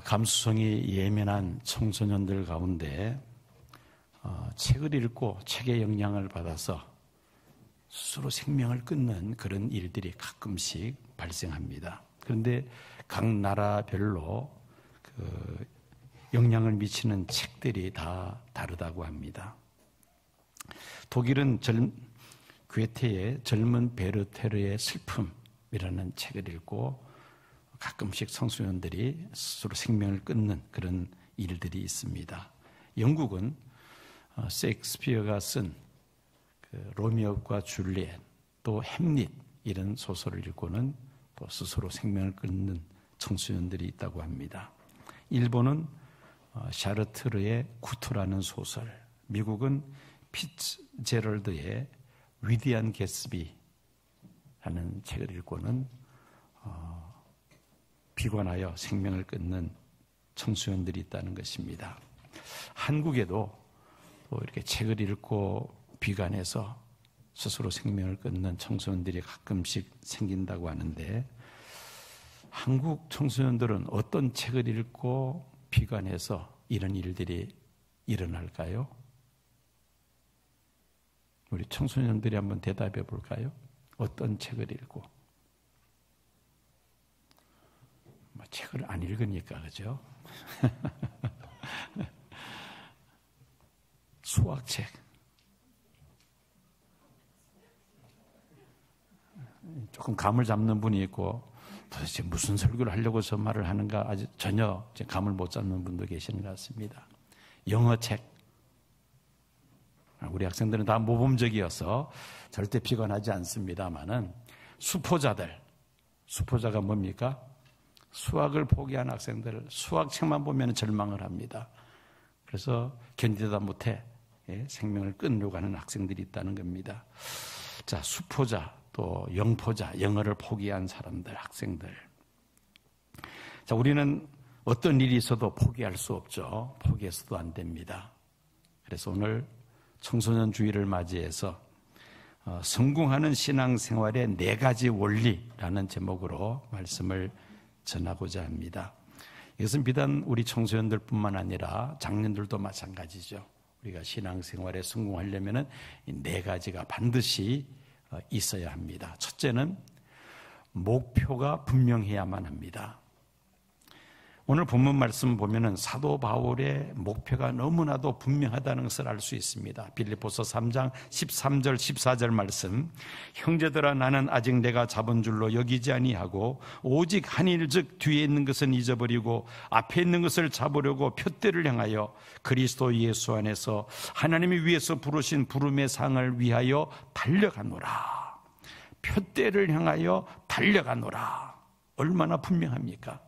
감수성이 예민한 청소년들 가운데 책을 읽고 책의 영향을 받아서 스스로 생명을 끊는 그런 일들이 가끔씩 발생합니다. 그런데 각 나라별로 그 영향을 미치는 책들이 다 다르다고 합니다. 독일은 괴테의 젊은 베르테르의 슬픔이라는 책을 읽고 가끔씩 청소년들이 스스로 생명을 끊는 그런 일들이 있습니다. 영국은 셰익스피어가 쓴 로미오과 줄리엣, 또 햄릿 이런 소설을 읽고는 또 스스로 생명을 끊는 청소년들이 있다고 합니다. 일본은 샤르트르의 구토라는 소설, 미국은 피츠제럴드의 위대한 개츠비라는 책을 읽고는 비관하여 생명을 끊는 청소년들이 있다는 것입니다. 한국에도 이렇게 책을 읽고 비관해서 스스로 생명을 끊는 청소년들이 가끔씩 생긴다고 하는데, 한국 청소년들은 어떤 책을 읽고 비관해서 이런 일들이 일어날까요? 우리 청소년들이 한번 대답해 볼까요? 어떤 책을 읽고? 책을 안 읽으니까, 그죠? 수학책. 조금 감을 잡는 분이 있고, 도대체 무슨 설교를 하려고 저 말을 하는가 아직 전혀 감을 못 잡는 분도 계시는 것 같습니다. 영어책. 우리 학생들은 다 모범적이어서 절대 비관하지 않습니다만은, 수포자가 뭡니까? 수학을 포기한 학생들, 수학책만 보면 절망을 합니다. 그래서 견디다 못해 생명을 끊으려고 하는 학생들이 있다는 겁니다. 자, 수포자, 또 영포자, 영어를 포기한 사람들, 학생들. 자, 우리는 어떤 일이 있어도 포기할 수 없죠. 포기해서도 안 됩니다. 그래서 오늘 청소년 주일을 맞이해서 성공하는 신앙생활의 4가지 원리라는 제목으로 말씀을 전하고자 합니다. 이것은 비단 우리 청소년들뿐만 아니라 장년들도 마찬가지죠. 우리가 신앙생활에 성공하려면 이 4가지가 반드시 있어야 합니다. 첫째는 목표가 분명해야만 합니다. 오늘 본문 말씀 보면은 사도 바울의 목표가 너무나도 분명하다는 것을 알 수 있습니다. 빌립보서 3장 13절 14절 말씀, 형제들아 나는 아직 내가 잡은 줄로 여기지 아니하고 오직 한 일 즉 뒤에 있는 것은 잊어버리고 앞에 있는 것을 잡으려고 푯대를 향하여 그리스도 예수 안에서 하나님이 위에서 부르신 부름의 상을 위하여 달려가노라. 푯대를 향하여 달려가노라. 얼마나 분명합니까?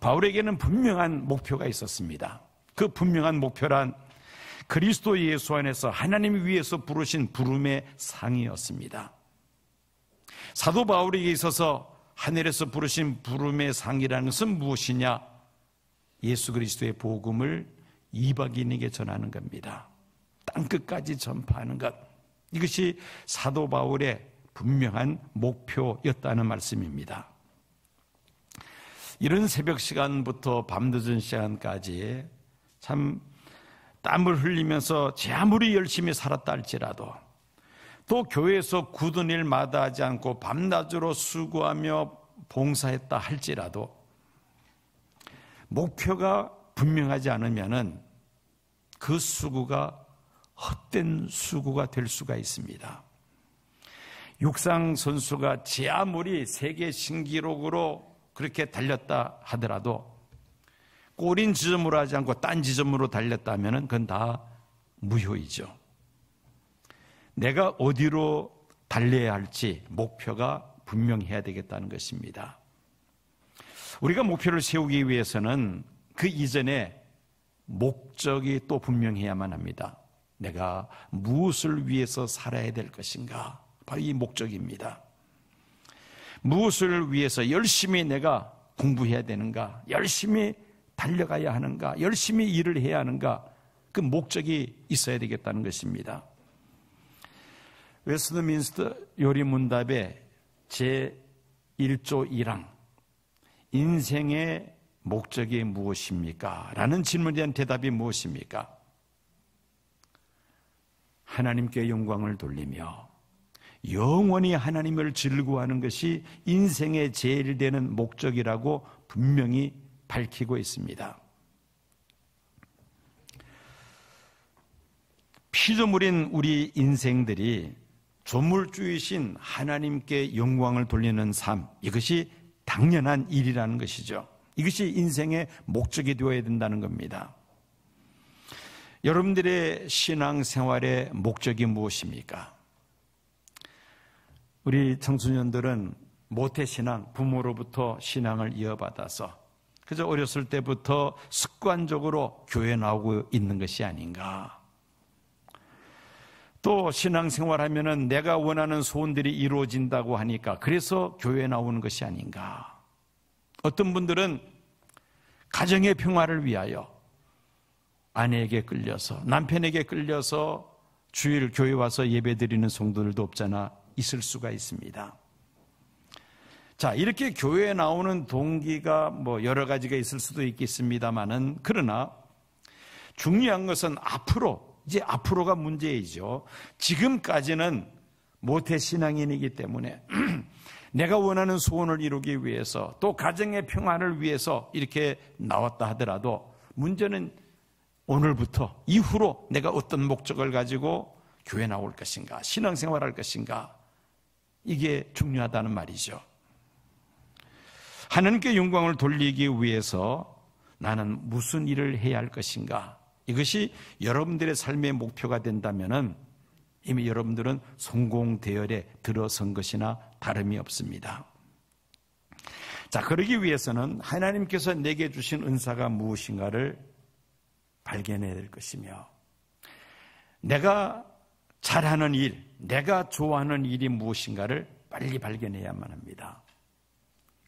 바울에게는 분명한 목표가 있었습니다. 그 분명한 목표란 그리스도 예수 안에서 하나님 위에서 부르신 부름의 상이었습니다. 사도 바울에게 있어서 하늘에서 부르신 부름의 상이라는 것은 무엇이냐? 예수 그리스도의 복음을 이방인에게 전하는 겁니다. 땅끝까지 전파하는 것. 이것이 사도 바울의 분명한 목표였다는 말씀입니다. 이런 새벽 시간부터 밤늦은 시간까지 참 땀을 흘리면서 제 아무리 열심히 살았다 할지라도, 또 교회에서 굳은 일 마다하지 않고 밤낮으로 수고하며 봉사했다 할지라도 목표가 분명하지 않으면은 그 수고가 헛된 수고가 될 수가 있습니다. 육상 선수가 제 아무리 세계 신기록으로 그렇게 달렸다 하더라도 꼬린 지점으로 하지 않고 딴 지점으로 달렸다면 그건 다 무효이죠. 내가 어디로 달려야 할지 목표가 분명해야 되겠다는 것입니다. 우리가 목표를 세우기 위해서는 그 이전에 목적이 또 분명해야만 합니다. 내가 무엇을 위해서 살아야 될 것인가? 바로 이 목적입니다. 무엇을 위해서 열심히 내가 공부해야 되는가? 열심히 달려가야 하는가? 열심히 일을 해야 하는가? 그 목적이 있어야 되겠다는 것입니다. 웨스트민스터 요리문답의 제1조 1항, 인생의 목적이 무엇입니까? 라는 질문에 대한 대답이 무엇입니까? 하나님께 영광을 돌리며 영원히 하나님을 즐거워하는 것이 인생의 제일 되는 목적이라고 분명히 밝히고 있습니다. 피조물인 우리 인생들이 조물주이신 하나님께 영광을 돌리는 삶, 이것이 당연한 일이라는 것이죠. 이것이 인생의 목적이 되어야 된다는 겁니다. 여러분들의 신앙생활의 목적이 무엇입니까? 우리 청소년들은 모태신앙, 부모로부터 신앙을 이어받아서 그저 어렸을 때부터 습관적으로 교회 나오고 있는 것이 아닌가. 또 신앙생활하면은 내가 원하는 소원들이 이루어진다고 하니까 그래서 교회 나오는 것이 아닌가. 어떤 분들은 가정의 평화를 위하여 아내에게 끌려서 남편에게 끌려서 주일 교회 와서 예배드리는 성도들도 없잖아 있을 수가 있습니다. 자, 이렇게 교회에 나오는 동기가 여러 가지가 있을 수도 있겠습니다만은 그러나 중요한 것은 앞으로가 문제이죠. 지금까지는 모태신앙인이기 때문에 내가 원하는 소원을 이루기 위해서 또 가정의 평안을 위해서 이렇게 나왔다 하더라도 문제는 오늘부터 이후로 내가 어떤 목적을 가지고 교회 나올 것인가, 신앙생활할 것인가, 이게 중요하다는 말이죠. 하나님께 영광을 돌리기 위해서 나는 무슨 일을 해야 할 것인가, 이것이 여러분들의 삶의 목표가 된다면 이미 여러분들은 성공 대열에 들어선 것이나 다름이 없습니다. 자, 그러기 위해서는 하나님께서 내게 주신 은사가 무엇인가를 발견해야 될 것이며 내가 잘하는 일, 내가 좋아하는 일이 무엇인가를 빨리 발견해야만 합니다.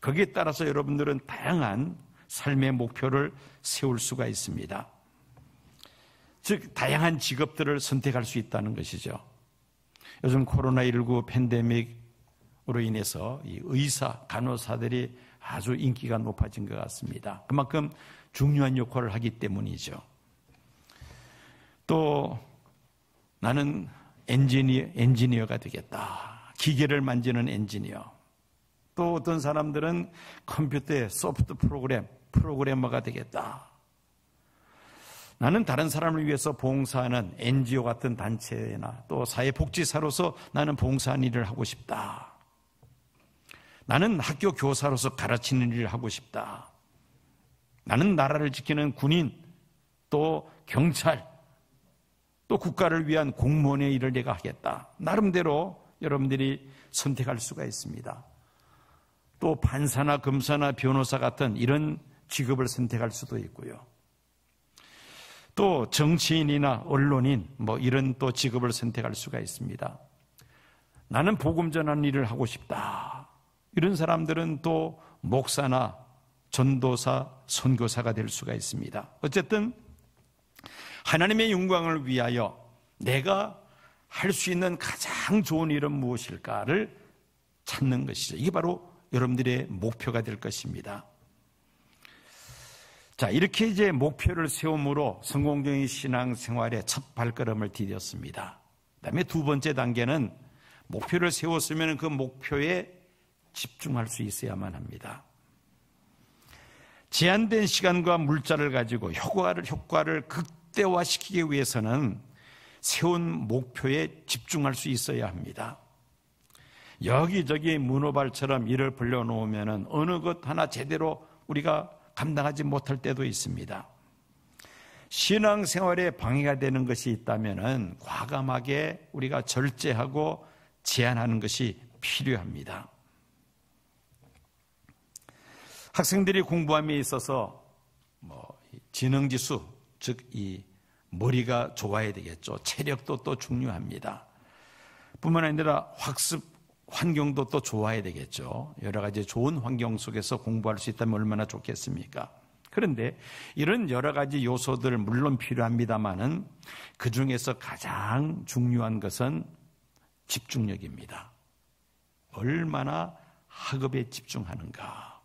거기에 따라서 여러분들은 다양한 삶의 목표를 세울 수가 있습니다. 즉 다양한 직업들을 선택할 수 있다는 것이죠. 요즘 코로나19 팬데믹으로 인해서 이 의사, 간호사들이 아주 인기가 높아진 것 같습니다. 그만큼 중요한 역할을 하기 때문이죠. 또 나는 엔지니어가 되겠다. 기계를 만지는 엔지니어. 또 어떤 사람들은 컴퓨터의 소프트 프로그래머가 되겠다. 나는 다른 사람을 위해서 봉사하는 NGO 같은 단체나 또 사회복지사로서 나는 봉사하는 일을 하고 싶다. 나는 학교 교사로서 가르치는 일을 하고 싶다. 나는 나라를 지키는 군인, 또 경찰, 또 국가를 위한 공무원의 일을 내가 하겠다. 나름대로 여러분들이 선택할 수가 있습니다. 또 판사나 검사나 변호사 같은 이런 직업을 선택할 수도 있고요. 또 정치인이나 언론인 이런 또 직업을 선택할 수가 있습니다. 나는 복음 전하는 일을 하고 싶다. 이런 사람들은 또 목사나 전도사, 선교사가 될 수가 있습니다. 어쨌든 하나님의 영광을 위하여 내가 할 수 있는 가장 좋은 일은 무엇일까를 찾는 것이죠. 이게 바로 여러분들의 목표가 될 것입니다. 자, 이렇게 이제 목표를 세움으로 성공적인 신앙생활의 첫 발걸음을 디뎠습니다. 그다음에 두 번째 단계는 목표를 세웠으면 그 목표에 집중할 수 있어야만 합니다. 제한된 시간과 물자를 가지고 효과를 극대화시키기 위해서는 세운 목표에 집중할 수 있어야 합니다. 여기저기 문어발처럼 일을 벌려놓으면 어느 것 하나 제대로 우리가 감당하지 못할 때도 있습니다. 신앙생활에 방해가 되는 것이 있다면 과감하게 우리가 절제하고 제한하는 것이 필요합니다. 학생들이 공부함에 있어서 지능지수, 즉 이 머리가 좋아야 되겠죠. 체력도 또 중요합니다. 뿐만 아니라 학습 환경도 또 좋아야 되겠죠. 여러 가지 좋은 환경 속에서 공부할 수 있다면 얼마나 좋겠습니까? 그런데 이런 여러 가지 요소들 물론 필요합니다만은 그 중에서 가장 중요한 것은 집중력입니다. 얼마나 학업에 집중하는가.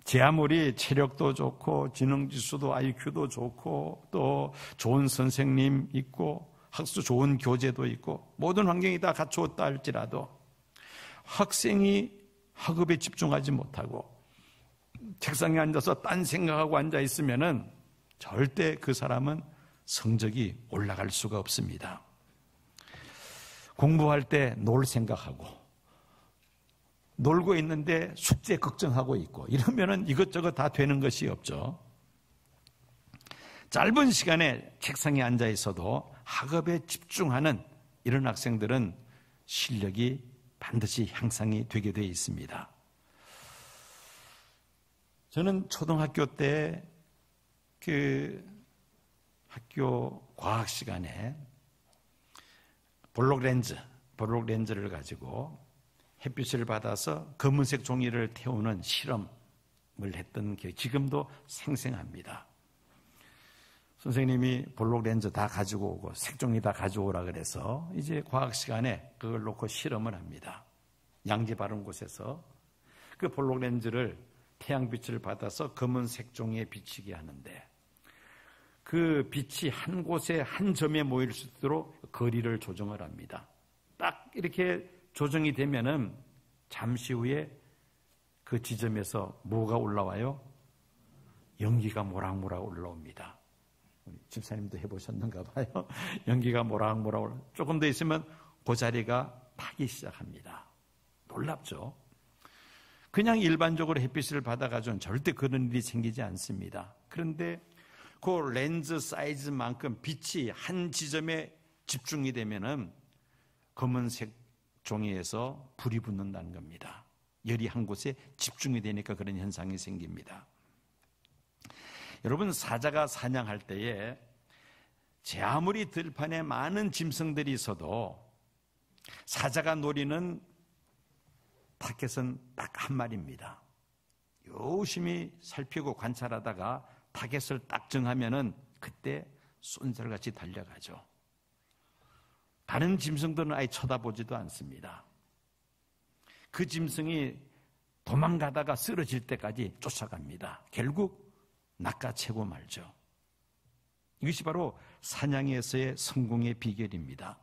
제 아무리 체력도 좋고 지능지수도 IQ도 좋고 또 좋은 선생님 있고 학수 좋은 교재도 있고 모든 환경이 다 갖추었다 할지라도 학생이 학업에 집중하지 못하고 책상에 앉아서 딴 생각하고 앉아 있으면은 절대 그 사람은 성적이 올라갈 수가 없습니다. 공부할 때 놀 생각하고 놀고 있는데 숙제 걱정하고 있고 이러면은 이것저것 다 되는 것이 없죠. 짧은 시간에 책상에 앉아 있어도 학업에 집중하는 이런 학생들은 실력이 반드시 향상이 되게 되어 있습니다. 저는 초등학교 때 그 학교 과학 시간에 볼록 렌즈를 가지고 햇빛을 받아서 검은색 종이를 태우는 실험을 했던 게 지금도 생생합니다. 선생님이 볼록 렌즈 다 가지고 오고 색종이 다 가져오라 그래서 이제 과학 시간에 그걸 놓고 실험을 합니다. 양지 바른 곳에서 그 볼록 렌즈를 태양빛을 받아서 검은색 종이에 비치게 하는데 그 빛이 한 곳에 한 점에 모일 수 있도록 거리를 조정을 합니다. 딱 이렇게 조정이 되면은 잠시 후에 그 지점에서 뭐가 올라와요? 연기가 모락모락 올라옵니다. 우리 집사님도 해보셨는가 봐요. 연기가 모락모락 올라. 조금 더 있으면 그 자리가 타기 시작합니다. 놀랍죠? 그냥 일반적으로 햇빛을 받아가지고는 절대 그런 일이 생기지 않습니다. 그런데 그 렌즈 사이즈만큼 빛이 한 지점에 집중이 되면은 검은색 종이에서 불이 붙는다는 겁니다. 열이 한 곳에 집중이 되니까 그런 현상이 생깁니다. 여러분, 사자가 사냥할 때에 제 아무리 들판에 많은 짐승들이 있어도 사자가 노리는 타겟은 딱 한 마리입니다. 열심히 살피고 관찰하다가 타겟을 딱 정하면은 그때 쏜살같이 달려가죠. 다른 짐승들은 아예 쳐다보지도 않습니다. 그 짐승이 도망가다가 쓰러질 때까지 쫓아갑니다. 결국 낚아채고 말죠. 이것이 바로 사냥에서의 성공의 비결입니다.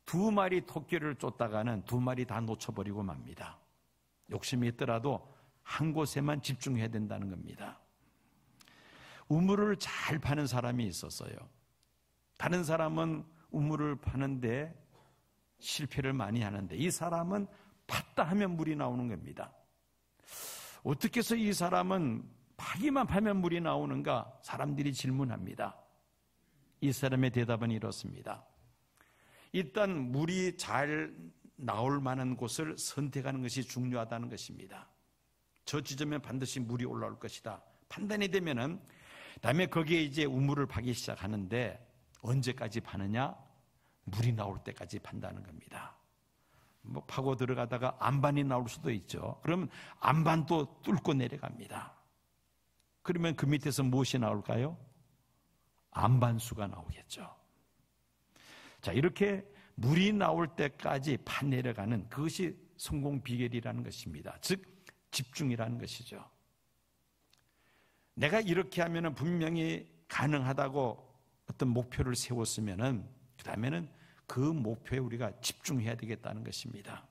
2마리 토끼를 쫓다가는 2마리 다 놓쳐버리고 맙니다. 욕심이 있더라도 한 곳에만 집중해야 된다는 겁니다. 우물을 잘 파는 사람이 있었어요. 다른 사람은 우물을 파는데 실패를 많이 하는데 이 사람은 팠다 하면 물이 나오는 겁니다. 어떻게 해서 이 사람은 파기만 파면 물이 나오는가? 사람들이 질문합니다. 이 사람의 대답은 이렇습니다. 일단 물이 잘 나올 만한 곳을 선택하는 것이 중요하다는 것입니다. 저 지점에 반드시 물이 올라올 것이다. 판단이 되면은 그다음에 거기에 이제 우물을 파기 시작하는데 언제까지 파느냐? 물이 나올 때까지 판다는 겁니다. 뭐 파고 들어가다가 안반이 나올 수도 있죠. 그러면 안반도 뚫고 내려갑니다. 그러면 그 밑에서 무엇이 나올까요? 안반수가 나오겠죠. 자, 이렇게 물이 나올 때까지 파 내려가는 그것이 성공 비결이라는 것입니다. 즉 집중이라는 것이죠. 내가 이렇게 하면은 분명히 가능하다고 어떤 목표를 세웠으면은 그 다음에는 그 목표에 우리가 집중해야 되겠다는 것입니다.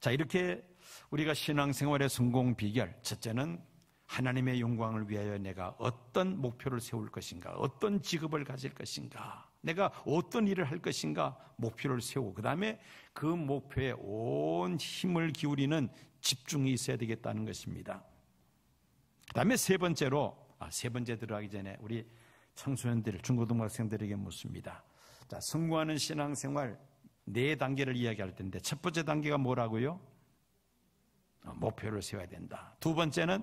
자, 이렇게 우리가 신앙생활의 성공 비결, 첫째는 하나님의 영광을 위하여 내가 어떤 목표를 세울 것인가, 어떤 직업을 가질 것인가, 내가 어떤 일을 할 것인가 목표를 세우고 그 다음에 그 목표에 온 힘을 기울이는 집중이 있어야 되겠다는 것입니다. 그 다음에 세 번째 들어가기 전에 우리 청소년들, 중고등학생들에게 묻습니다. 자, 성공하는 신앙생활 4단계를 이야기할 텐데 첫 번째 단계가 뭐라고요? 목표를 세워야 된다. 두 번째는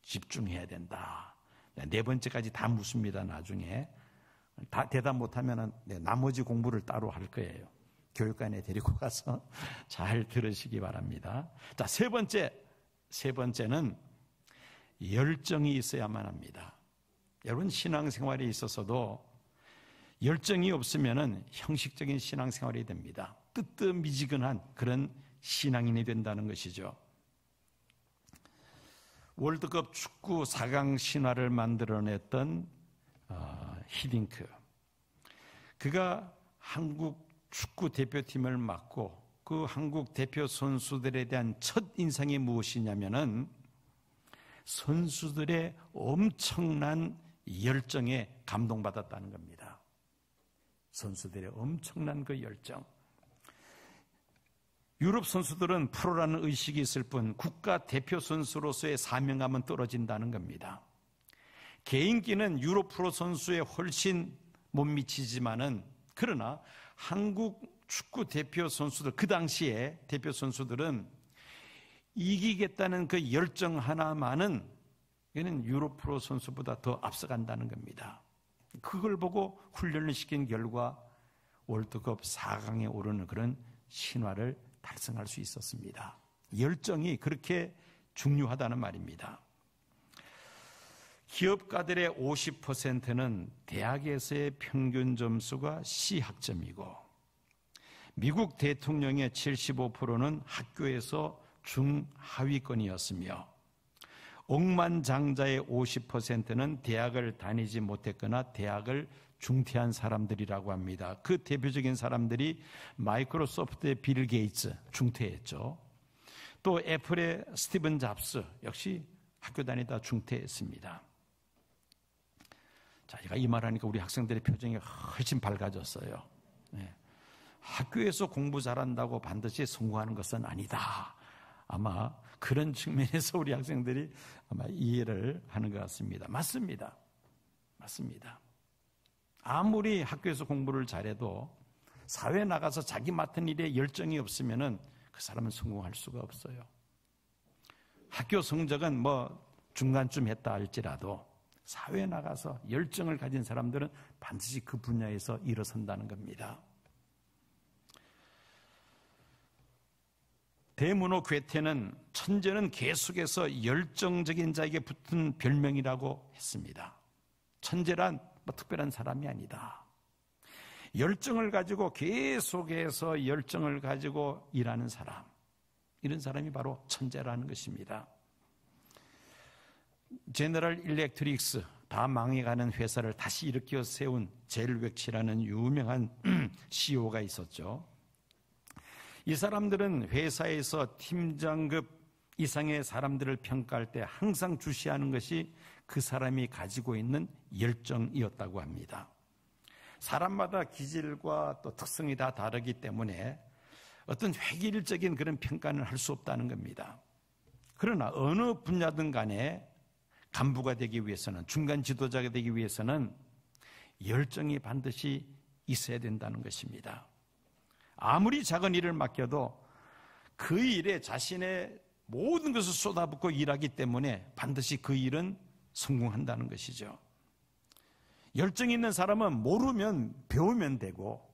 집중해야 된다. 네 번째까지 다 묻습니다. 나중에 다 대답 못하면 나머지 공부를 따로 할 거예요. 교육관에 데리고 가서 잘 들으시기 바랍니다. 자, 세 번째는 열정이 있어야만 합니다. 여러분, 신앙생활에 있어서도 열정이 없으면 형식적인 신앙생활이 됩니다. 뜨뜻미지근한 그런 신앙인이 된다는 것이죠. 월드컵 축구 4강 신화를 만들어냈던 히딩크, 그가 한국 축구 대표팀을 맡고 그 한국 대표 선수들에 대한 첫 인상이 무엇이냐면은 선수들의 엄청난 열정에 감동받았다는 겁니다. 선수들의 엄청난 그 열정. 유럽 선수들은 프로라는 의식이 있을 뿐 국가 대표 선수로서의 사명감은 떨어진다는 겁니다. 개인기는 유럽 프로 선수에 훨씬 못 미치지만은, 그러나 한국 축구 대표 선수들, 그 당시에 대표 선수들은 이기겠다는 그 열정 하나만은 얘는 유럽 프로 선수보다 더 앞서간다는 겁니다. 그걸 보고 훈련을 시킨 결과 월드컵 4강에 오르는 그런 신화를 달성할 수 있었습니다. 열정이 그렇게 중요하다는 말입니다. 기업가들의 50%는 대학에서의 평균 점수가 C학점이고 미국 대통령의 75%는 학교에서 중하위권이었으며 억만장자의 50%는 대학을 다니지 못했거나 대학을 중퇴한 사람들이라고 합니다. 그 대표적인 사람들이 마이크로소프트의 빌 게이츠, 중퇴했죠. 또 애플의 스티븐 잡스 역시 학교 다니다 중퇴했습니다. 자, 제가 이 말하니까 우리 학생들의 표정이 훨씬 밝아졌어요. 네. 학교에서 공부 잘한다고 반드시 성공하는 것은 아니다. 아마 그런 측면에서 우리 학생들이 아마 이해를 하는 것 같습니다. 맞습니다. 맞습니다. 아무리 학교에서 공부를 잘해도 사회에 나가서 자기 맡은 일에 열정이 없으면은 그 사람은 성공할 수가 없어요. 학교 성적은 뭐 중간쯤 했다 할지라도 사회에 나가서 열정을 가진 사람들은 반드시 그 분야에서 일어선다는 겁니다. 대문호 괴테는 천재는 계속해서 열정적인 자에게 붙은 별명이라고 했습니다. 천재란 뭐 특별한 사람이 아니다. 열정을 가지고 계속해서 열정을 가지고 일하는 사람, 이런 사람이 바로 천재라는 것입니다. 제너럴 일렉트릭스, 다 망해가는 회사를 다시 일으켜 세운 젤 웩치라는 유명한 CEO가 있었죠. 이 사람들은 회사에서 팀장급 이상의 사람들을 평가할 때 항상 주시하는 것이 그 사람이 가지고 있는 열정이었다고 합니다. 사람마다 기질과 또 특성이 다 다르기 때문에 어떤 획일적인 그런 평가는 할 수 없다는 겁니다. 그러나 어느 분야든 간에 간부가 되기 위해서는, 중간 지도자가 되기 위해서는 열정이 반드시 있어야 된다는 것입니다. 아무리 작은 일을 맡겨도 그 일에 자신의 모든 것을 쏟아붓고 일하기 때문에 반드시 그 일은 성공한다는 것이죠. 열정 있는 사람은 모르면 배우면 되고,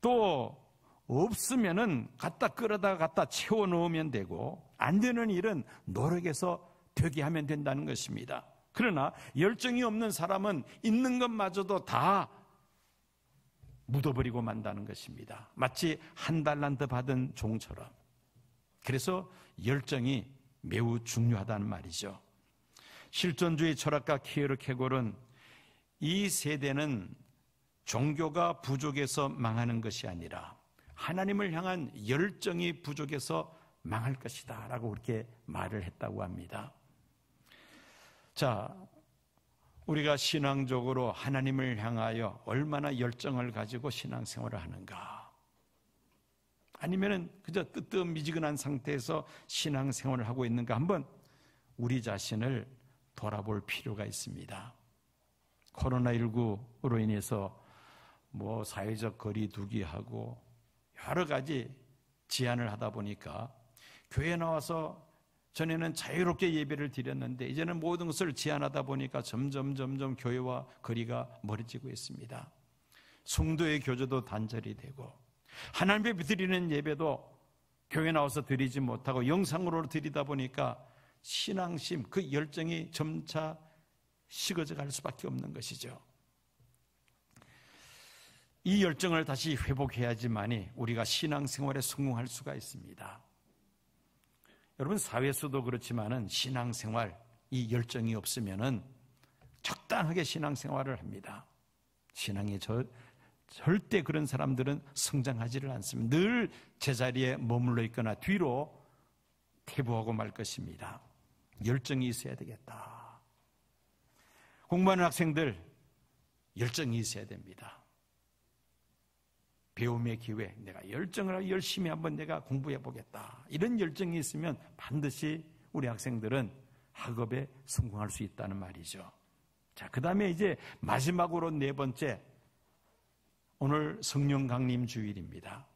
또 없으면은 갖다 끌어다 갖다 채워 넣으면 되고, 안 되는 일은 노력해서 되게 하면 된다는 것입니다. 그러나 열정이 없는 사람은 있는 것마저도 다 묻어버리고 만다는 것입니다. 마치 한 달란트 받은 종처럼. 그래서 열정이 매우 중요하다는 말이죠. 실존주의 철학가 키에르케고르는 이 세대는 종교가 부족해서 망하는 것이 아니라 하나님을 향한 열정이 부족해서 망할 것이다 라고 그렇게 말을 했다고 합니다. 자, 우리가 신앙적으로 하나님을 향하여 얼마나 열정을 가지고 신앙생활을 하는가? 아니면은 그저 뜨뜻미지근한 상태에서 신앙생활을 하고 있는가? 한번 우리 자신을 돌아볼 필요가 있습니다. 코로나19로 인해서 뭐 사회적 거리 두기하고 여러 가지 제한을 하다 보니까 교회에 나와서 전에는 자유롭게 예배를 드렸는데 이제는 모든 것을 제한하다 보니까 점점 교회와 거리가 멀어지고 있습니다. 성도의 교제도 단절이 되고 하나님 앞에 드리는 예배도 교회 나와서 드리지 못하고 영상으로 드리다 보니까 신앙심, 그 열정이 점차 식어져 갈 수밖에 없는 것이죠. 이 열정을 다시 회복해야지만이 우리가 신앙생활에 성공할 수가 있습니다. 여러분, 사회에서도 그렇지만은 신앙생활, 이 열정이 없으면은 적당하게 신앙생활을 합니다. 신앙이 절대 그런 사람들은 성장하지를 않습니다. 늘 제자리에 머물러 있거나 뒤로 퇴보하고 말 것입니다. 열정이 있어야 되겠다. 공부하는 학생들 열정이 있어야 됩니다. 배움의 기회, 내가 열정을 하고 열심히 한번 내가 공부해 보겠다. 이런 열정이 있으면 반드시 우리 학생들은 학업에 성공할 수 있다는 말이죠. 자, 그 다음에 이제 마지막으로 네 번째, 오늘 성령 강림 주일입니다.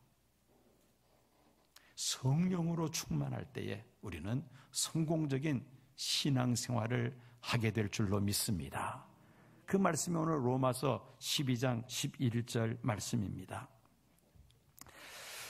성령으로 충만할 때에 우리는 성공적인 신앙생활을 하게 될 줄로 믿습니다. 그 말씀이 오늘 로마서 12장 11절 말씀입니다.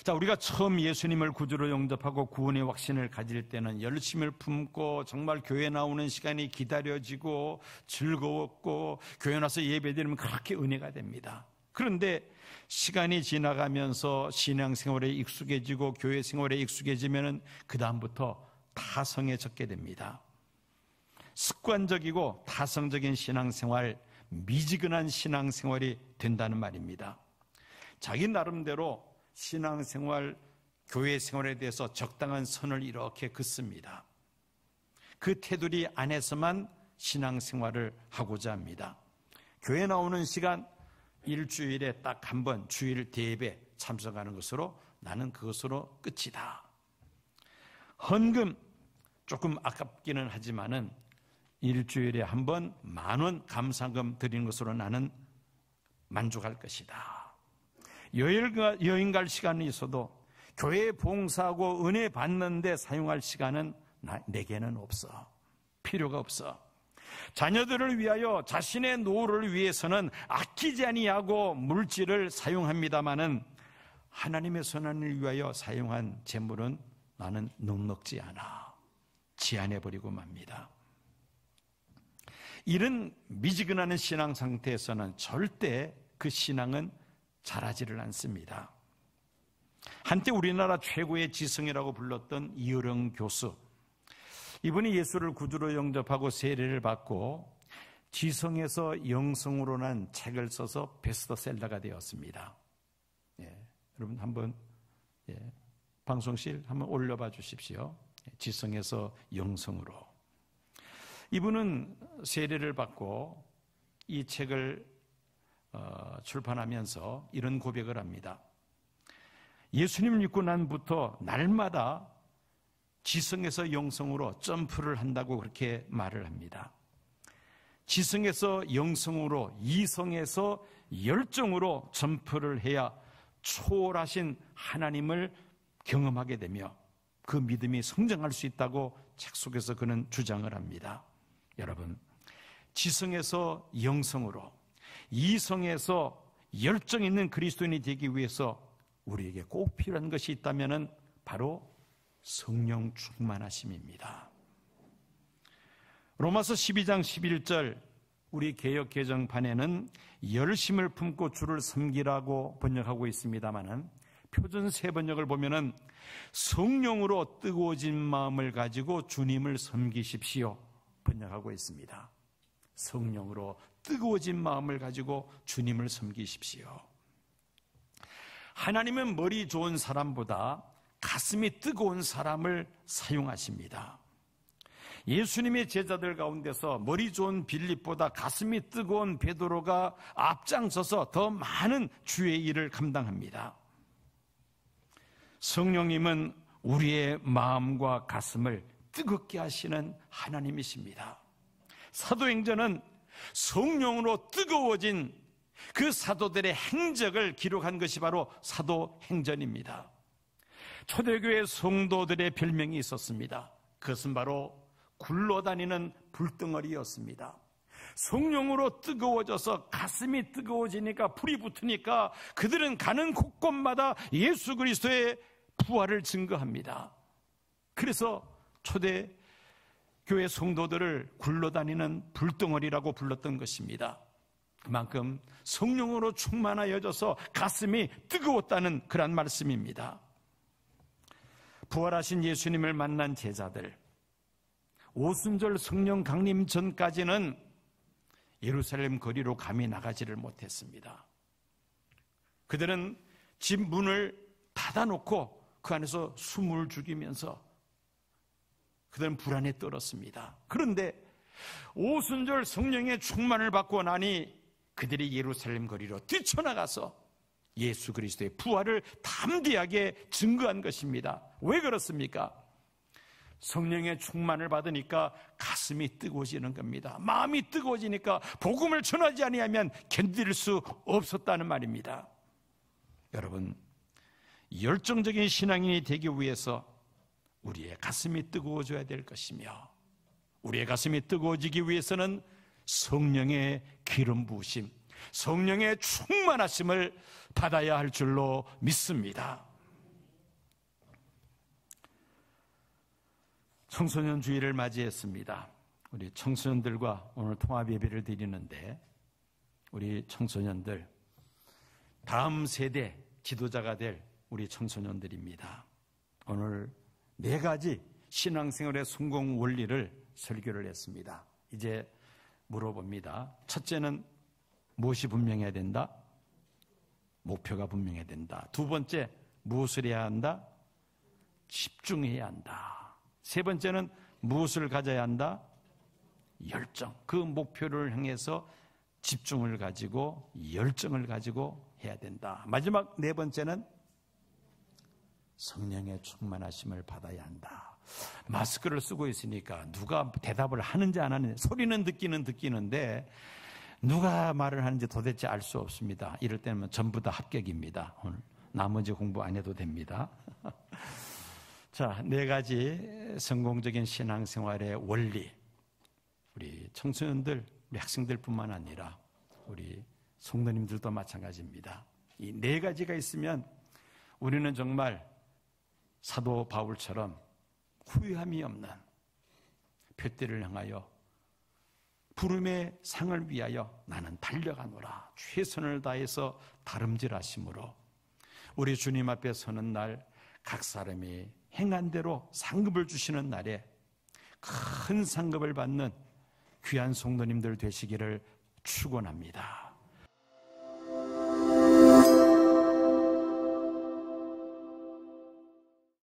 자, 우리가 처음 예수님을 구주로 영접하고 구원의 확신을 가질 때는 열심을 품고 정말 교회 나오는 시간이 기다려지고 즐거웠고 교회 나서 예배드리면 그렇게 은혜가 됩니다. 그런데 시간이 지나가면서 신앙생활에 익숙해지고 교회 생활에 익숙해지면 그 다음부터 타성해졌게 됩니다. 습관적이고 타성적인 신앙생활, 미지근한 신앙생활이 된다는 말입니다. 자기 나름대로 신앙생활, 교회 생활에 대해서 적당한 선을 이렇게 긋습니다. 그 테두리 안에서만 신앙생활을 하고자 합니다. 교회 나오는 시간 일주일에 딱 한 번 주일 대예배 참석하는 것으로 나는 그것으로 끝이다. 헌금 조금 아깝기는 하지만은 일주일에 한 번 10,000원 감사금 드리는 것으로 나는 만족할 것이다. 여행 갈 시간이 있어도 교회에 봉사하고 은혜 받는데 사용할 시간은 내게는 없어. 필요가 없어. 자녀들을 위하여 자신의 노후를 위해서는 아끼지 아니하고 물질을 사용합니다마는 하나님의 선한을 위하여 사용한 재물은 나는 넉넉지 않아. 지안해버리고 맙니다. 이런 미지근한 신앙 상태에서는 절대 그 신앙은 자라지를 않습니다. 한때 우리나라 최고의 지성이라고 불렀던 이어령 교수, 이분이 예수를 구주로 영접하고 세례를 받고 지성에서 영성으로 난 책을 써서 베스트셀러가 되었습니다. 여러분 한번 방송실 한번 올려봐 주십시오. 지성에서 영성으로. 이분은 세례를 받고 이 책을 출판하면서 이런 고백을 합니다. 예수님을 믿고 난부터 날마다 지성에서 영성으로 점프를 한다고 그렇게 말을 합니다. 지성에서 영성으로, 이성에서 열정으로 점프를 해야 초월하신 하나님을 경험하게 되며 그 믿음이 성장할 수 있다고 책 속에서 그는 주장을 합니다. 여러분, 지성에서 영성으로, 이성에서 열정 있는 그리스도인이 되기 위해서 우리에게 꼭 필요한 것이 있다면 바로 성령 충만하심입니다. 로마서 12장 11절 우리 개역 개정판에는 열심을 품고 주를 섬기라고 번역하고 있습니다마는 표준 세 번역을 보면은 성령으로 뜨거워진 마음을 가지고 주님을 섬기십시오 번역하고 있습니다. 성령으로 뜨거워진 마음을 가지고 주님을 섬기십시오. 하나님은 머리 좋은 사람보다 가슴이 뜨거운 사람을 사용하십니다. 예수님의 제자들 가운데서 머리 좋은 빌립보다 가슴이 뜨거운 베드로가 앞장서서 더 많은 주의 일을 감당합니다. 성령님은 우리의 마음과 가슴을 뜨겁게 하시는 하나님이십니다. 사도행전은 성령으로 뜨거워진 그 사도들의 행적을 기록한 것이 바로 사도행전입니다. 초대교회 성도들의 별명이 있었습니다. 그것은 바로 굴러다니는 불덩어리였습니다. 성령으로 뜨거워져서 가슴이 뜨거워지니까 불이 붙으니까 그들은 가는 곳곳마다 예수 그리스도의 부활을 증거합니다. 그래서 초대교회 성도들을 굴러다니는 불덩어리라고 불렀던 것입니다. 그만큼 성령으로 충만하여져서 가슴이 뜨거웠다는 그런 말씀입니다. 부활하신 예수님을 만난 제자들, 오순절 성령 강림 전까지는 예루살렘 거리로 감히 나가지를 못했습니다. 그들은 집 문을 닫아놓고 그 안에서 숨을 죽이면서 그들은 불안에 떨었습니다. 그런데 오순절 성령의 충만을 받고 나니 그들이 예루살렘 거리로 뛰쳐나가서 예수 그리스도의 부활을 담대하게 증거한 것입니다. 왜 그렇습니까? 성령의 충만을 받으니까 가슴이 뜨거워지는 겁니다. 마음이 뜨거워지니까 복음을 전하지 아니하면 견딜 수 없었다는 말입니다. 여러분, 열정적인 신앙인이 되기 위해서 우리의 가슴이 뜨거워져야 될 것이며, 우리의 가슴이 뜨거워지기 위해서는 성령의 기름 부으심, 성령의 충만하심을 받아야 할 줄로 믿습니다. 청소년 주일을 맞이했습니다. 우리 청소년들과 오늘 통합 예배를 드리는데, 우리 청소년들, 다음 세대 지도자가 될 우리 청소년들입니다. 오늘 4가지 신앙생활의 성공 원리를 설교를 했습니다. 이제 물어봅니다. 첫째는 무엇이 분명해야 된다? 목표가 분명해야 된다. 두 번째, 무엇을 해야 한다? 집중해야 한다. 세 번째는 무엇을 가져야 한다? 열정. 그 목표를 향해서 집중을 가지고 열정을 가지고 해야 된다. 마지막 4번째는 성령의 충만하심을 받아야 한다. 마스크를 쓰고 있으니까 누가 대답을 하는지 안 하는지, 소리는 듣기는데 누가 말을 하는지 도대체 알 수 없습니다. 이럴 때는 전부 다 합격입니다. 오늘 나머지 공부 안 해도 됩니다. 자, 4가지 성공적인 신앙생활의 원리, 우리 청소년들, 우리 학생들뿐만 아니라 우리 성도님들도 마찬가지입니다. 이 4가지가 있으면 우리는 정말 사도 바울처럼 후회함이 없는 표대를 향하여 부름의 상을 위하여 나는 달려가노라, 최선을 다해서 다름질하심으로 우리 주님 앞에 서는 날 각 사람이 행한 대로 상급을 주시는 날에 큰 상급을 받는 귀한 성도님들 되시기를 축원합니다.